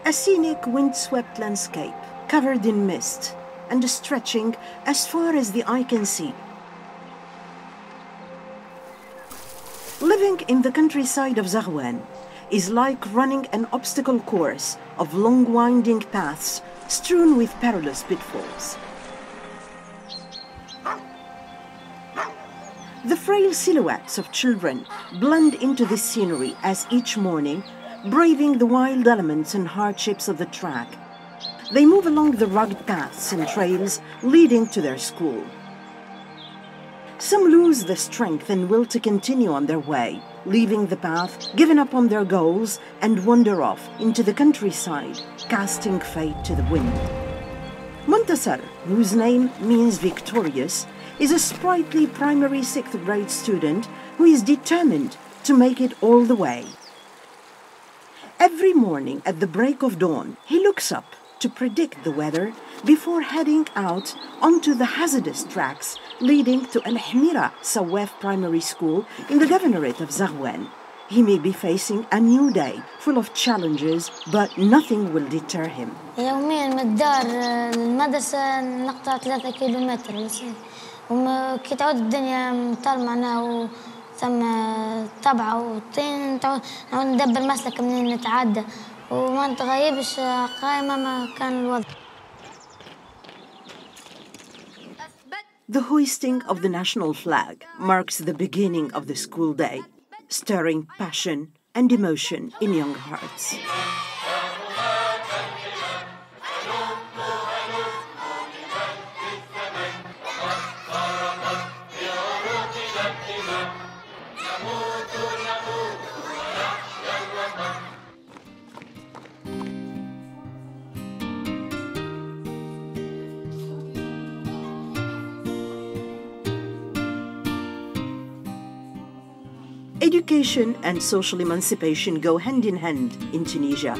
A scenic wind-swept landscape covered in mist and stretching as far as the eye can see. Living in the countryside of Zaghwan is like running an obstacle course of long winding paths strewn with perilous pitfalls. The frail silhouettes of children blend into this scenery as each morning, braving the wild elements and hardships of the track, they move along the rugged paths and trails leading to their school. Some lose the strength and will to continue on their way, leaving the path, giving up on their goals, and wander off into the countryside, casting fate to the wind. Muntasar, whose name means victorious, is a sprightly primary 6th grade student who is determined to make it all the way. Every morning at the break of dawn, he looks up to predict the weather before heading out onto the hazardous tracks leading to Al-Hmira Sawaf Primary School in the governorate of Zaghwan. He may be facing a new day full of challenges, but nothing will deter him. يوميا من الدار المدرسة نقطع 3 كيلومتر وكي تعود الدنيا مطر معناها ثم طبعة وطين نعود ندبر مسلك منين نتعدى وما نتغيبش قايمة ما كان الوضع. The hoisting of the national flag marks the beginning of the school day, stirring passion and emotion in young hearts. Education and social emancipation go hand in hand in Tunisia.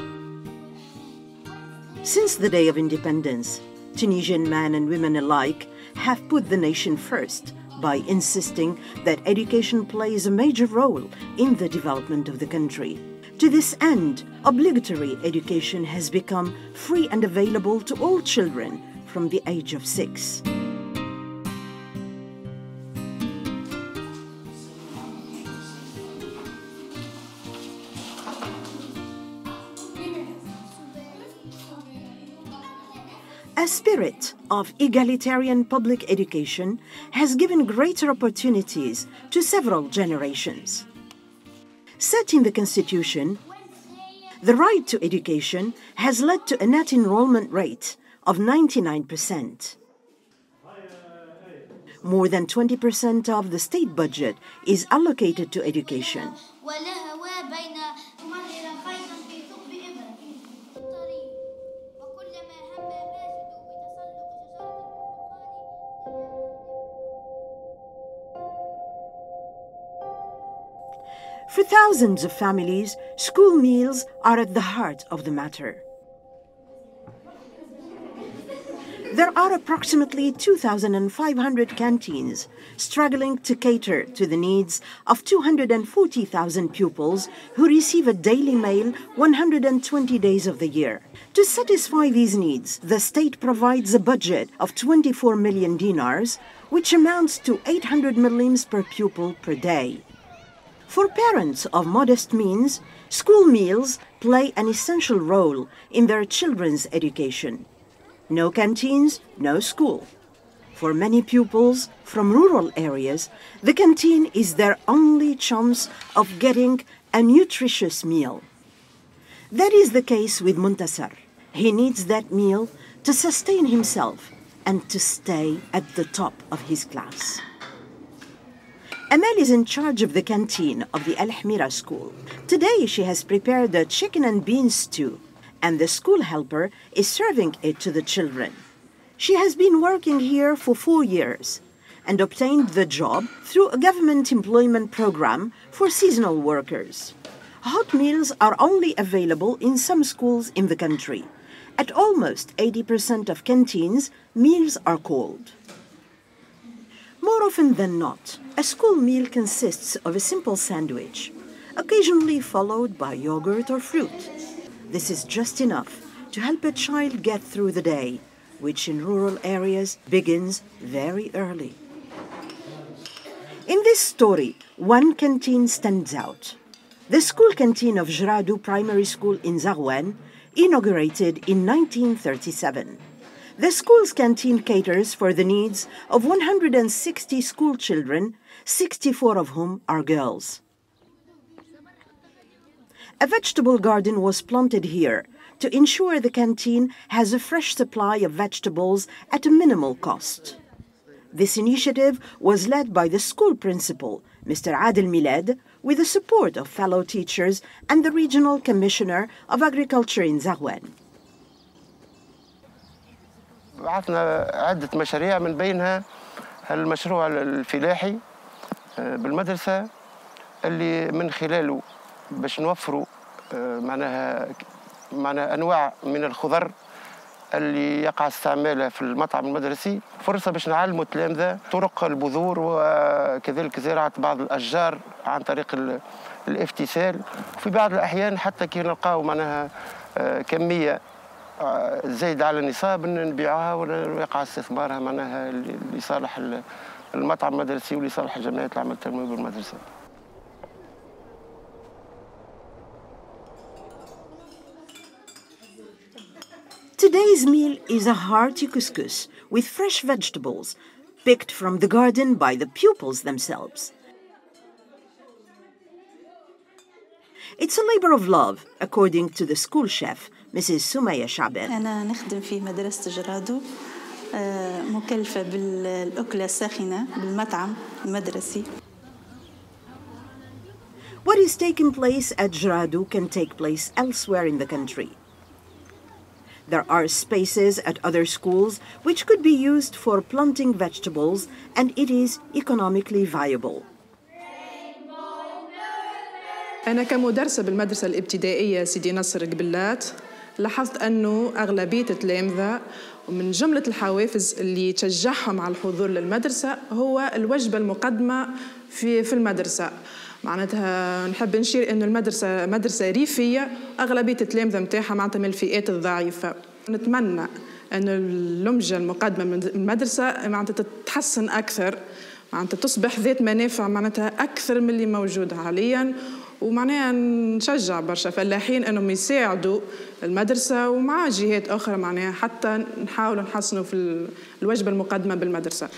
Since the day of independence, Tunisian men and women alike have put the nation first by insisting that education plays a major role in the development of the country. To this end, obligatory education has become free and available to all children from the age of 6. A spirit of egalitarian public education has given greater opportunities to several generations. Set in the Constitution, the right to education has led to a net enrollment rate of 99%. More than 20% of the state budget is allocated to education. For thousands of families, school meals are at the heart of the matter. There are approximately 2,500 canteens struggling to cater to the needs of 240,000 pupils who receive a daily meal 120 days of the year. To satisfy these needs, the state provides a budget of 24 million dinars, which amounts to 800 millims per pupil per day. For parents of modest means, school meals play an essential role in their children's education. No canteens, no school. For many pupils from rural areas, the canteen is their only chance of getting a nutritious meal. That is the case with Muntasar. He needs that meal to sustain himself and to stay at the top of his class. Amal is in charge of the canteen of the Al-Hmira school. Today she has prepared a chicken and beans stew, and the school helper is serving it to the children. She has been working here for 4 years and obtained the job through a government employment program for seasonal workers. Hot meals are only available in some schools in the country. At almost 80% of canteens, meals are cold. More often than not, a school meal consists of a simple sandwich, occasionally followed by yogurt or fruit. This is just enough to help a child get through the day, which in rural areas begins very early. In this story, one canteen stands out. The school canteen of Jradu Primary School in Zaghouan, inaugurated in 1937. The school's canteen caters for the needs of 160 school children, 64 of whom are girls. A vegetable garden was planted here to ensure the canteen has a fresh supply of vegetables at a minimal cost. This initiative was led by the school principal, Mr. Adel Milad, with the support of fellow teachers and the Regional Commissioner of Agriculture in Zaghouan. عطنا عدة مشاريع من بينها المشروع الفلاحي بالمدرسة اللي من خلاله باش نوفروا معناها أنواع من الخضر اللي يقع استعمالها في المطعم المدرسي، فرصة باش نعلموا التلامذة طرق البذور وكذلك زراعة بعض الأشجار عن طريق الافتسال، وفي بعض الأحيان حتى كي نلقاو معناها كمية زايدة على النصاب نبيعوها ويقع استثمارها معناها لصالح المطعم المدرسي ولصالح جمعية العمل التنموي بالمدرسة. Today's meal is a hearty couscous with fresh vegetables, picked from the garden by the pupils themselves. It's a labor of love, according to the school chef, Mrs. Sumaya Shaben. أنا نخدم في مدرسة جرادو مكلفة بالأكلة الساخنة بالمطعم المدرسي. What is taking place at Jradu can take place elsewhere in the country. There are spaces at other schools which could be used for planting vegetables, and it is economically viable. أنا كمدرسة بالمدرسة الابتدائية سيدي نصر قبلات لاحظت أنه أغلبية التلامذة ومن جملة الحوافز اللي تشجعهم على الحضور للمدرسة هو الوجبة المقدمة في المدرسة. معناتها نحب نشير إنه المدرسة مدرسة ريفية، أغلبية التلامذة متاعها معناتها من الفئات الضعيفة. نتمنى أن اللمجة المقدمة من المدرسة معناتها تتحسن أكثر، معناتها تصبح ذات منافع معناتها أكثر من اللي موجود حالياً، ومعناها نشجع برشا فلاحين أنهم يساعدوا المدرسة ومع جهات أخرى معناها حتى نحاولوا نحسنوا في الوجبة المقدمة بالمدرسة.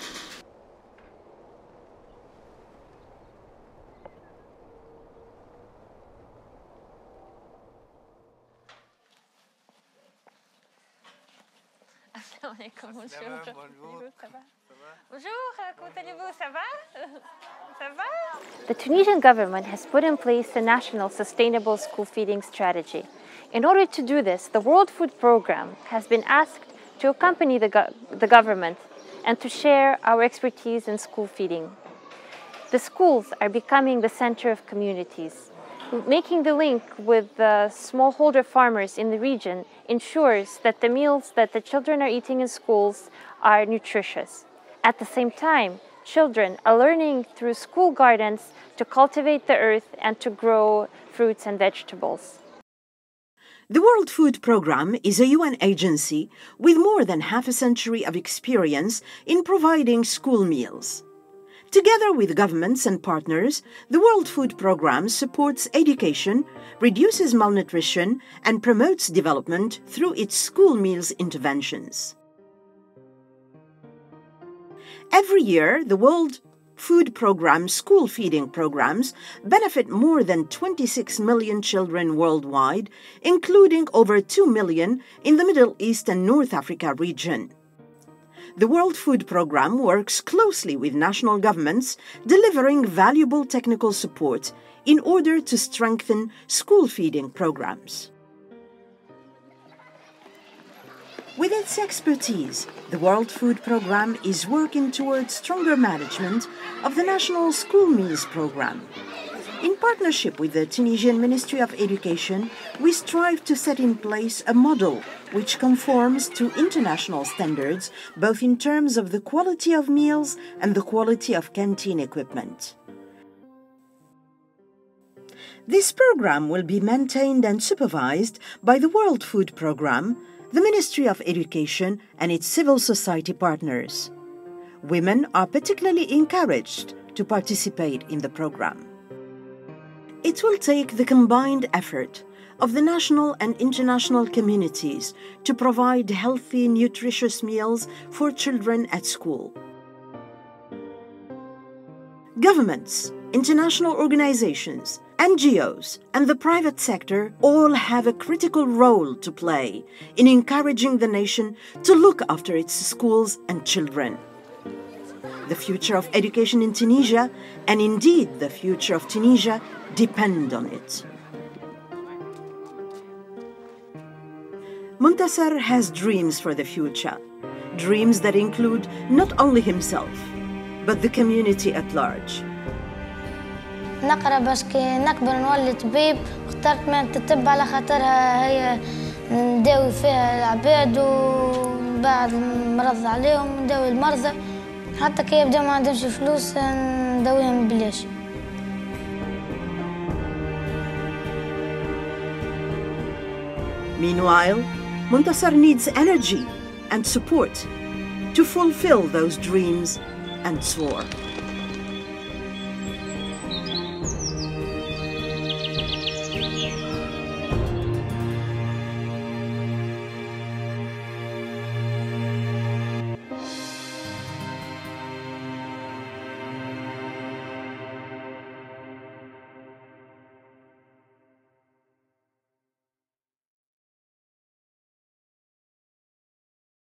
Assalamu alaikum, bonjour. Bonjour, comment allez-vous? Ça va? Ça va? The Tunisian government has put in place a national sustainable school feeding strategy. In order to do this, the World Food Programme has been asked to accompany the government and to share our expertise in school feeding. The schools are becoming the center of communities. Making the link with the smallholder farmers in the region ensures that the meals that the children are eating in schools are nutritious. At the same time, children are learning through school gardens to cultivate the earth and to grow fruits and vegetables. The World Food Programme is a UN agency with more than half a century of experience in providing school meals. Together with governments and partners, the World Food Programme supports education, reduces malnutrition, and promotes development through its school meals interventions. Every year, the World Food Programme school feeding programs benefit more than 26 million children worldwide, including over 2 million in the Middle East and North Africa region. The World Food Programme works closely with national governments, delivering valuable technical support in order to strengthen school feeding programs. With its expertise, the World Food Programme is working towards stronger management of the National School Meals Programme. In partnership with the Tunisian Ministry of Education, we strive to set in place a model which conforms to international standards, both in terms of the quality of meals and the quality of canteen equipment. This program will be maintained and supervised by the World Food Programme, the Ministry of Education, and its civil society partners. Women are particularly encouraged to participate in the program. It will take the combined effort of the national and international communities to provide healthy, nutritious meals for children at school. Governments, international organizations, NGOs, and the private sector all have a critical role to play in encouraging the nation to look after its schools and children. The future of education in Tunisia, and indeed the future of Tunisia, depend on it. Muntasser has dreams for the future, dreams that include not only himself, but the community at large. نقرا باش كي نكبر نولي طبيب. اخترت مهنة الطب على خاطرها هي نداوي فيها العباد وبعد مرض عليهم نداوي المرضى، حتى كي يبداو ما عندهمش فلوس نداويهم ببلاش. Meanwhile, Muntasser needs energy and support to fulfill those dreams and soar.